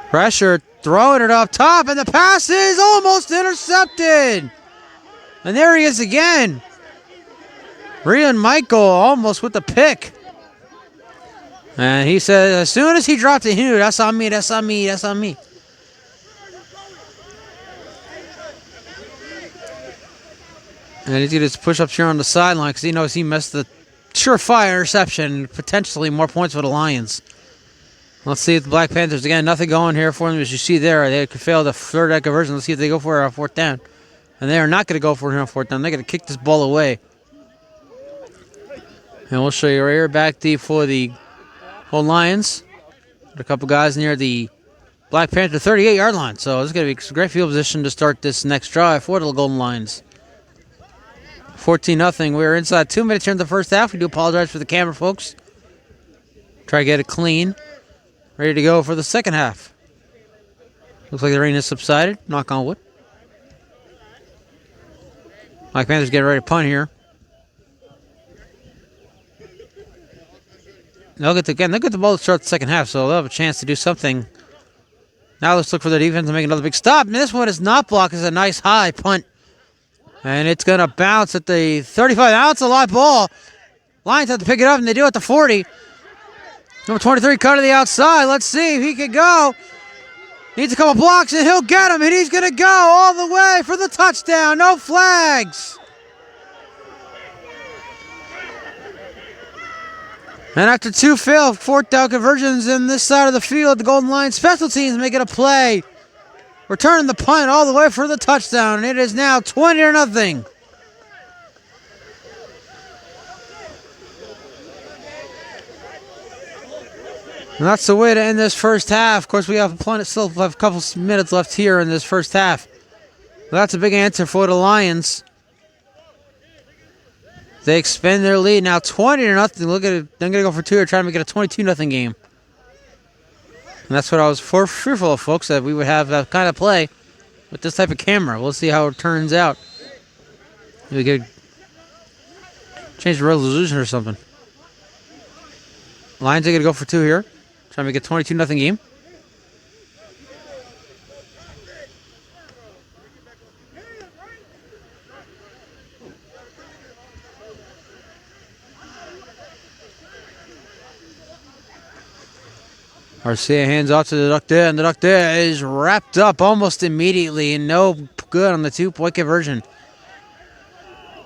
Pressure, throwing it up top, and the pass is almost intercepted. And there he is again. Rian Michael almost with the pick. And he said as soon as he dropped it, he knew that's on me, that's on me, that's on me. And he's going to push ups here on the sideline because he knows he missed the surefire interception, potentially more points for the Lions. Let's see if the Black Panthers, again, nothing going here for them. As you see there, they could fail the third down conversion. Let's see if they go for it on fourth down. And they are not going to go for it here on fourth down. They're going to kick this ball away. And we'll show you right here back deep for the Golden Lions. A couple guys near the Black Panther 38-yard line. So this is going to be a great field position to start this next drive for the Golden Lions. 14-0. We're inside 2 minutes here in the first half. We do apologize for the camera, folks. Try to get it clean. Ready to go for the second half. Looks like the rain has subsided. Knock on wood. Black Panthers getting ready to punt here. They'll get the ball to start the second half, so they'll have a chance to do something. Now let's look for the defense to make another big stop. And this one is not blocked. It's a nice high punt. And it's going to bounce at the 35. Now it's a live ball. Lions have to pick it up, and they do at the 40. Number 23 cut to the outside. Let's see if he can go. Needs a couple blocks, and he'll get him, and he's going to go all the way for the touchdown. No flags. And after two failed fourth down conversions in this side of the field, the Golden Lions special teams making a play. Returning the punt all the way for the touchdown, and it is now 20-0. And that's the way to end this first half. Of course, we have still have a couple minutes left here in this first half. Well, that's a big answer for the Lions. They expand their lead now 20-0. Look at it. They're going to go for two. They're trying to make it a 22-0 game. And that's what I was fearful of, folks, that we would have that kind of play with this type of camera. We'll see how it turns out. We could change the resolution or something. Lions are going to go for two here. Trying to make it a 22-0 game. Garcia hands off to the duck there, and the duck there is wrapped up almost immediately, and no good on the 2-point conversion.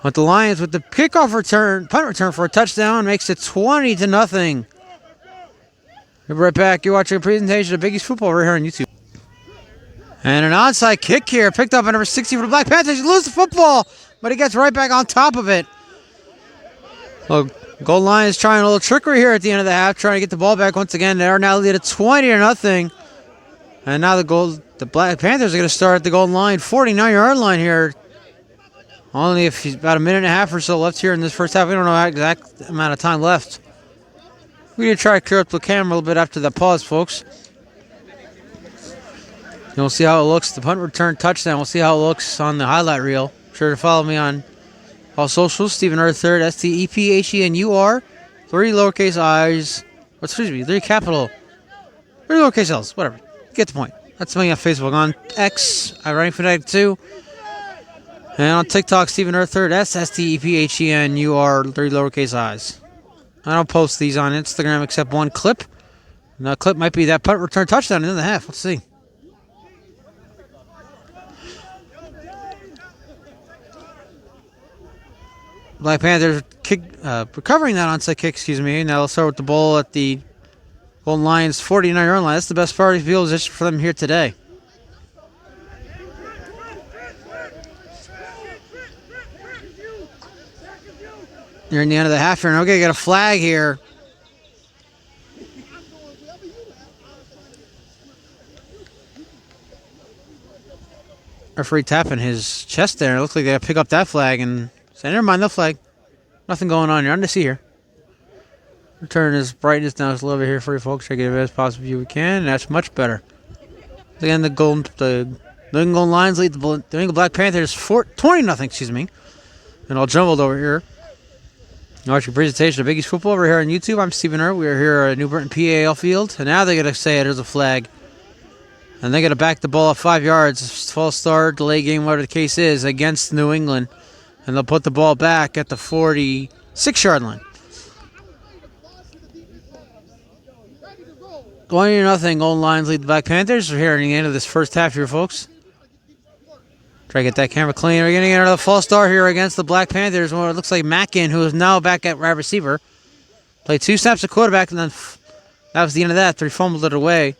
But the Lions with the kickoff return, punt return for a touchdown, makes it 20-0. We'll be right back. You're watching a presentation of Biggie's Football right here on YouTube. And an onside kick here, picked up by number 60 for the Black Panthers. He loses the football, but he gets right back on top of it. Well, Golden Lions trying a little trickery here at the end of the half, trying to get the ball back once again. They are now lead at 20-0. And now the Black Panthers are going to start at the Golden Line, 49-yard line here. Only about a minute and a half or so left here in this first half. We don't know the exact amount of time left. We're going to try to clear up the camera a little bit after that pause, folks. And we'll see how it looks. The punt return touchdown. We'll see how it looks on the highlight reel. Be sure to follow me on all socials. Stephen R. 3rd, STEPHENUR. 3 lowercase i's. Excuse me, 3 capital. 3 lowercase l's. Whatever. Get the point. That's me on Facebook. On X, Running Fanatic 2. And on TikTok, Stephen R. 3rd, STEPHENUR. 3 lowercase i's. I don't post these on Instagram except one clip. And that clip might be that punt return touchdown in the half. Let's see. Black Panthers recovering that onside kick, Now let's start with the ball at the Golden Lions 49-yard line. That's the best priority field position for them here today. Near in the end of the half here, and okay, got a flag here. Referee tapping his chest there. It looks like they got to pick up that flag and say, never mind, no flag. Nothing going on here. Nothing to see here. Turn his brightness down just a little bit here for you folks. Try to get the best possible view we can, and that's much better. Again, the New England Lions lead the New England Black Panthers 20-0, And all jumbled over here. Watching presentation of Biggie's Football over here on YouTube. I'm Stephen Earl. We are here at New Britain PAL Field. And now they're going to say there's a flag. And they're going to back the ball up 5 yards. False start, delay game, whatever the case is, against New England. And they'll put the ball back at the 46-yard line. 20-0. Golden Lions lead the Black Panthers. We're here in the end of this first half here, folks. Try to get that camera clean. We're getting another false start here against the Black Panthers. It looks like Mackin, who is now back at wide receiver, played 2 snaps at quarterback and then That was the end of that after he fumbled it away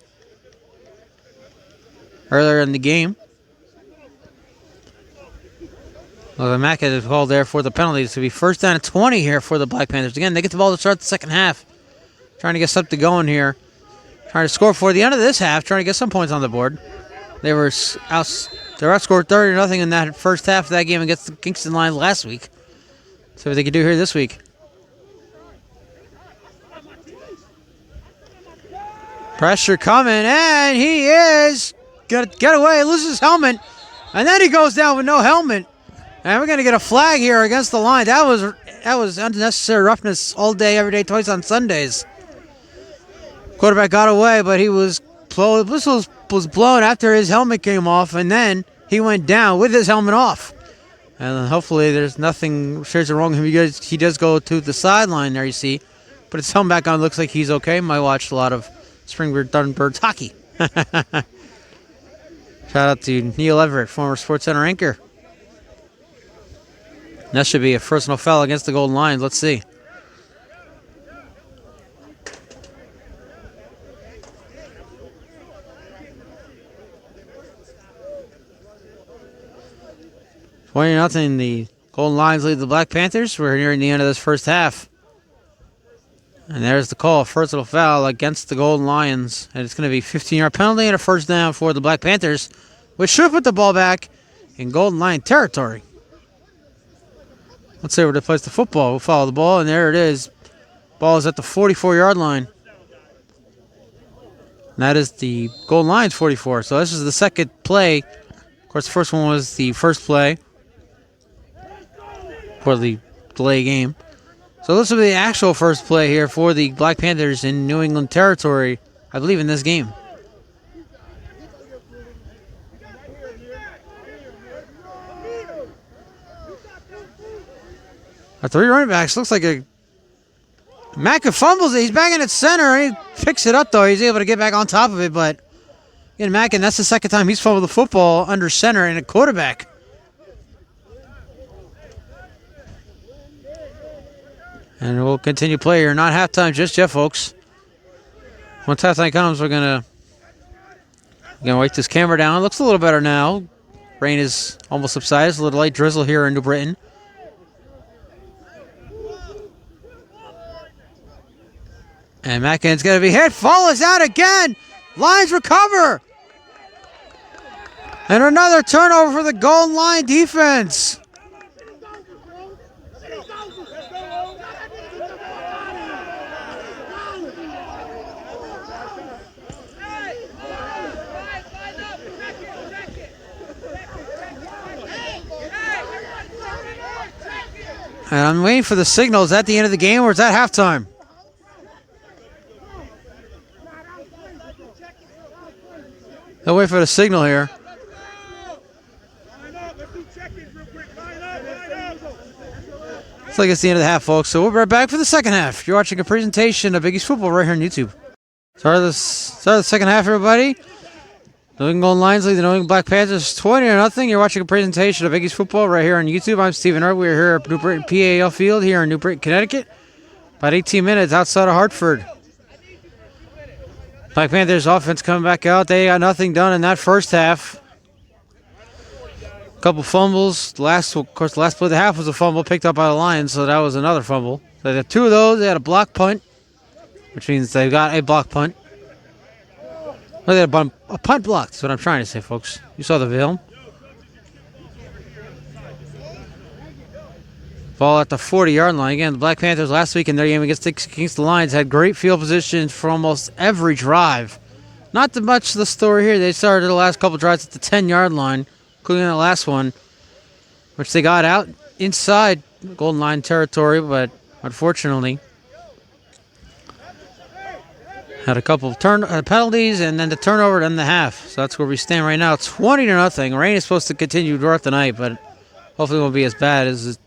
earlier in the game. Well, Mack is called there for the penalties to be first down and 20 here for the Black Panthers. Again, they get the ball to start the second half. Trying to get something going here. Trying to score for the end of this half, trying to get some points on the board. They were outscored 30-0 in that first half of that game against the Kingston Lions last week. See what they can do here this week. Pressure coming, and he is going to get away, loses his helmet, and then he goes down with no helmet. And we're going to get a flag here against the line. That was unnecessary roughness all day, every day, twice on Sundays. Quarterback got away, but he was the whistle was blown after his helmet came off, and then he went down with his helmet off. And hopefully there's nothing seriously wrong with him. He does go to the sideline there, you see. But his helmet back on, looks like he's okay. I watched a lot of Springfield Thunderbirds hockey. Shout out to Neil Everett, former SportsCenter anchor. That should be a personal foul against the Golden Lions. Let's see. Nothing. The Golden Lions lead the Black Panthers. We're nearing the end of this first half. And there's the call, personal foul against the Golden Lions. And it's going to be a 15-yard penalty and a first down for the Black Panthers, which should put the ball back in Golden Lion territory. Let's see where they place the football. We'll follow the ball, and there it is. Ball is at the 44-yard line. And that is the Golden Lions 44. So this is the second play. Of course, the first one was the first play for the delay game. So this will be the actual first play here for the Black Panthers in New England territory, I believe, in this game. Our three running backs looks like a... Mack fumbles it. He's back in at center. He picks it up, though. He's able to get back on top of it, but... Again, Mack, and that's the second time he's fumbled the football under center and a quarterback. And we'll continue play here. Not halftime just yet, folks. Once halftime comes, we're gonna wipe this camera down. It looks a little better now. Rain is almost subsided. It's a little light drizzle here in New Britain. And Mackin's going to be hit. Falls out again. Lions recover. And another turnover for the Golden Lion defense. And I'm waiting for the signal. Is that the end of the game or is that halftime? I'll wait for the signal here. Looks like it's the end of the half, folks. So we'll be right back for the second half. You're watching a presentation of Big East Football right here on YouTube. Start of the second half, everybody. New England Golden Lions lead the New England Black Panthers 20-0. You're watching a presentation of Big East Football right here on YouTube. I'm Stephen Hart. We're here at New Britain PAL Field here in New Britain, Connecticut. About 18 minutes outside of Hartford. Black Panthers offense coming back out. They got nothing done in that first half. A couple fumbles. Of course, the last play of the half was a fumble picked up by the Lions, so that was another fumble. So they had two of those. They had a block punt, which means they got a block punt. Well, they had a punt block. That's what I'm trying to say, folks. You saw the film. Ball at the 40-yard line. Again, the Black Panthers last week in their game against the Kingston Lions had great field position for almost every drive. Not too much of the story here. They started the last couple drives at the 10-yard line, including the last one, which they got out inside Golden Line territory, but unfortunately had a couple of penalties and then the turnover and then the half. So that's where we stand right now. 20-0. Rain is supposed to continue throughout the night, but hopefully it won't be as bad as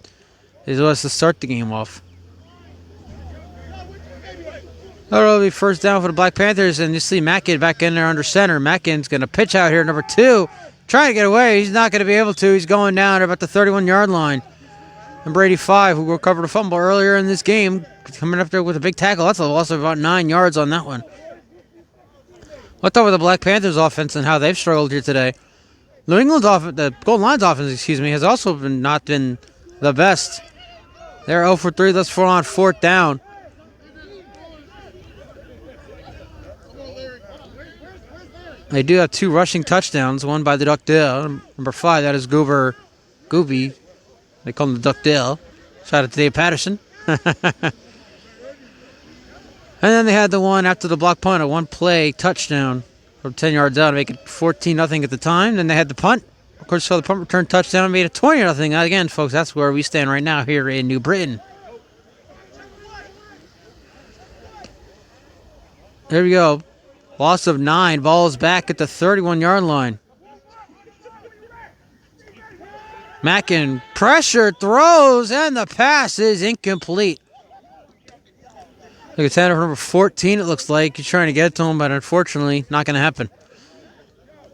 it was to start the game off. That'll be first down for the Black Panthers, and you see Mackin back in there under center. Mackin's going to pitch out here, number 2. Trying to get away. He's not going to be able to. He's going down about the 31-yard line. Number 85, who recovered a fumble earlier in this game, coming up there with a big tackle. That's a loss of about 9 yards on that one. What thought with the Black Panthers offense and how they've struggled here today? New England's offense, the Golden Lions offense, has also not been the best. They're 0 for 3 thus far on 4th down. They do have 2 rushing touchdowns, one by the Duckdale. Number 5, that is Gooby. They call him the Duckdale. Shout out to Dave Patterson. And then they had the one after the block punt, a one-play touchdown from 10 yards out to make it 14-0 at the time. Then they had the punt. Of course, so the punt return touchdown made it 20-0. Again, folks, that's where we stand right now here in New Britain. There we go. Loss of 9. Ball is back at the 31-yard line. Mackin pressure, throws, and the pass is incomplete. Look at Tanner for number 14, it looks like. He's trying to get to him, but unfortunately, not going to happen.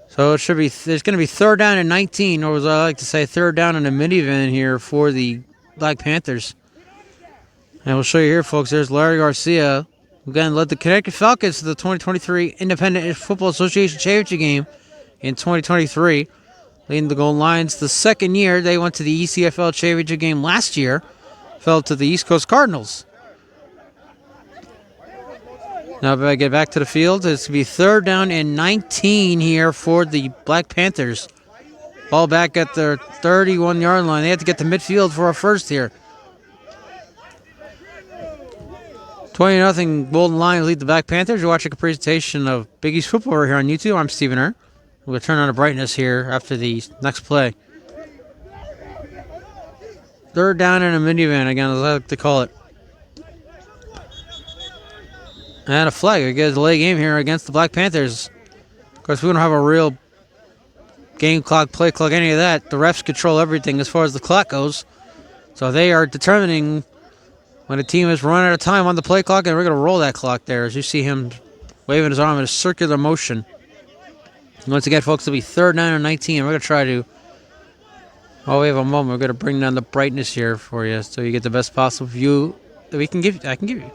So it should be, there's going to be 3rd down and 19, or as I like to say, 3rd down and a minivan here for the Black Panthers. And we'll show you here, folks. There's Larry Garcia, who again led the Connecticut Falcons to the 2023 Independent Football Association Championship game in 2023. Leading the Golden Lions the second year. They went to the ECFL Championship game last year. Fell to the East Coast Cardinals. Now, if I get back to the field, it's going to be 3rd down and 19 here for the Black Panthers. Ball back at their 31-yard line. They have to get to midfield for a first here. 20-0 Golden Lions lead the Black Panthers. You're watching a presentation of Big East Football right here on YouTube. I'm Stephen Err. We'll turn on the brightness here after the next play. 3rd down and a minivan, again, as I like to call it. And a flag. We get a delay game here against the Black Panthers. Of course, we don't have a real game clock, play clock, any of that. The refs control everything as far as the clock goes. So they are determining when a team is run out of time on the play clock, and we're going to roll that clock there as you see him waving his arm in a circular motion. Once again, folks, it'll be 3rd down and 19. We're going to try to... Oh, we have a moment. We're going to bring down the brightness here for you so you get the best possible view that I can give you.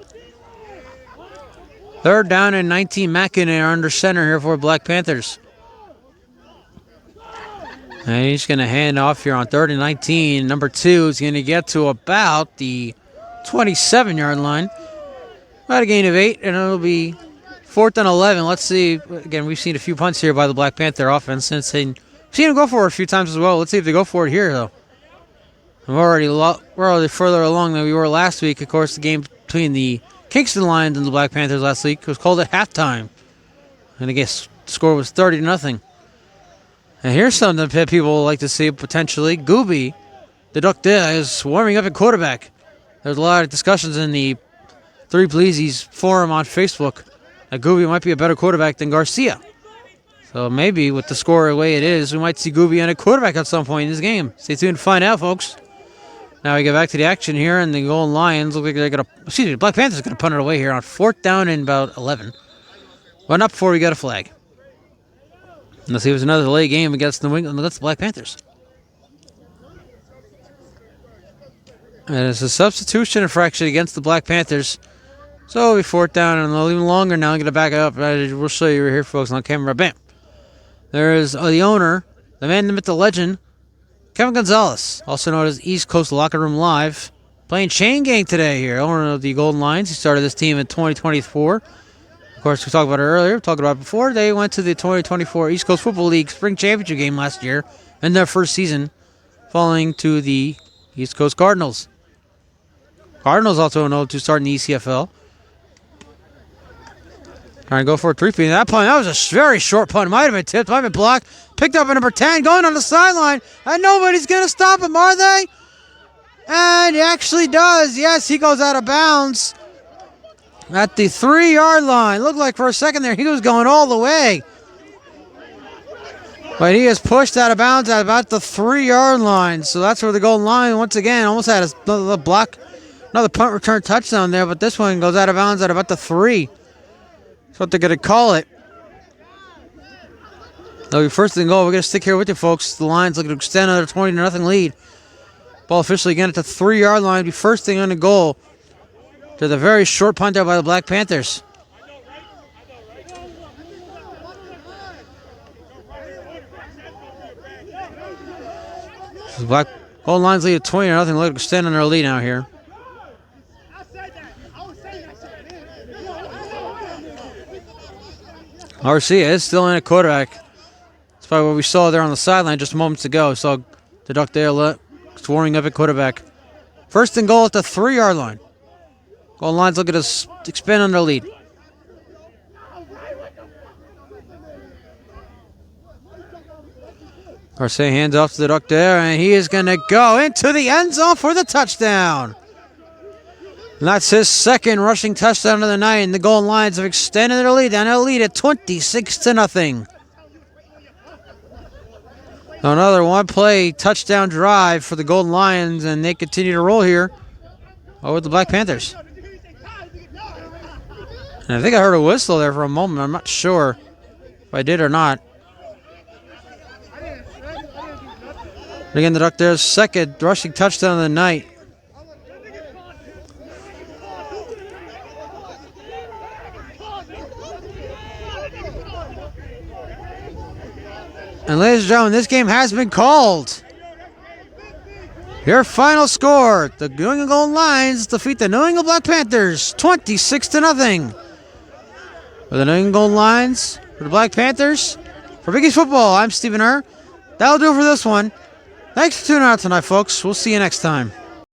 3rd down and 19. Mackin are under center here for Black Panthers. And he's going to hand off here on 3rd and 19. Number 2 is going to get to about the 27-yard line. About a gain of 8, and it'll be 4th and 11. Let's see. Again, we've seen a few punts here by the Black Panther offense since they've seen them go for it a few times as well. Let's see if they go for it here, though. We're already further along than we were last week. Of course, the game between the Kingston Lions and the Black Panthers last week was called at halftime. And I guess the score was 30-0. And here's something that people like to see potentially. Gooby, the Duckdale, is warming up at quarterback. There's a lot of discussions in the Three Pleasies forum on Facebook that Gooby might be a better quarterback than Garcia. So maybe with the score the way it is, we might see Gooby on a quarterback at some point in this game. Stay tuned to find out, folks. Now we get back to the action here, and the Golden Lions look like they're going to... Excuse me, the Black Panthers are going to punt it away here on 4th down and about 11. Well, not before we got a flag. And let's see if there's another delay game against New England, against the Black Panthers. And it's a substitution infraction against the Black Panthers. So it'll be 4th down and a little even longer now. I'm going to back it up. We'll show you right here, folks, on camera. Bam. There is the owner, the man, the myth, the legend, Kevin Gonzalez, also known as East Coast Locker Room Live, playing chain gang today here. Owner of the Golden Lions. He started this team in 2024. Of course, we talked about it earlier. We talked about it before. They went to the 2024 East Coast Football League Spring Championship game last year in their first season, falling to the East Coast Cardinals. Cardinals also known to start in the ECFL. Trying to go for a 3-peat. That punt, that was a very short punt. Might have been tipped, might have been blocked. Picked up at number 10, going on the sideline. And nobody's going to stop him, are they? And he actually does. Yes, he goes out of bounds at the 3-yard line. Looked like for a second there he was going all the way. But he is pushed out of bounds at about the 3-yard line. So that's where the Golden Lion, once again, almost had another block. Another punt return touchdown there, but this one goes out of bounds at about the 3. That's what they're going to call it. That'll be first and goal. We're going to stick here with you, folks. The Lions looking to extend another 20-0 lead. Ball officially again at the 3-yard line. Be first thing on the goal to the very short punt there by the Black Panthers. The Black goal lines lead at 20-0. Look to extend on their lead now here. Garcia is still in at quarterback. That's probably what we saw there on the sideline just moments ago. Saw the Duck there warming up at quarterback. First and goal at the 3-yard line. Goal lines looking to expand on their lead. Garcia hands off to the Duck there, and he is going to go into the end zone for the touchdown. And that's his second rushing touchdown of the night, and the goal lines have extended their lead, and they'll lead at 26-0. Another one-play touchdown drive for the Golden Lions, and they continue to roll here with the Black Panthers. And I think I heard a whistle there for a moment. I'm not sure if I did or not. Again, the Duck there's second rushing touchdown of the night. And ladies and gentlemen, this game has been called. Your final score, the New England Golden Lions defeat the New England Black Panthers 26-0. For the New England Golden Lions, for the Black Panthers, for Big East Football, I'm Stephen That'll do it for this one. Thanks for tuning out tonight, folks. We'll see you next time.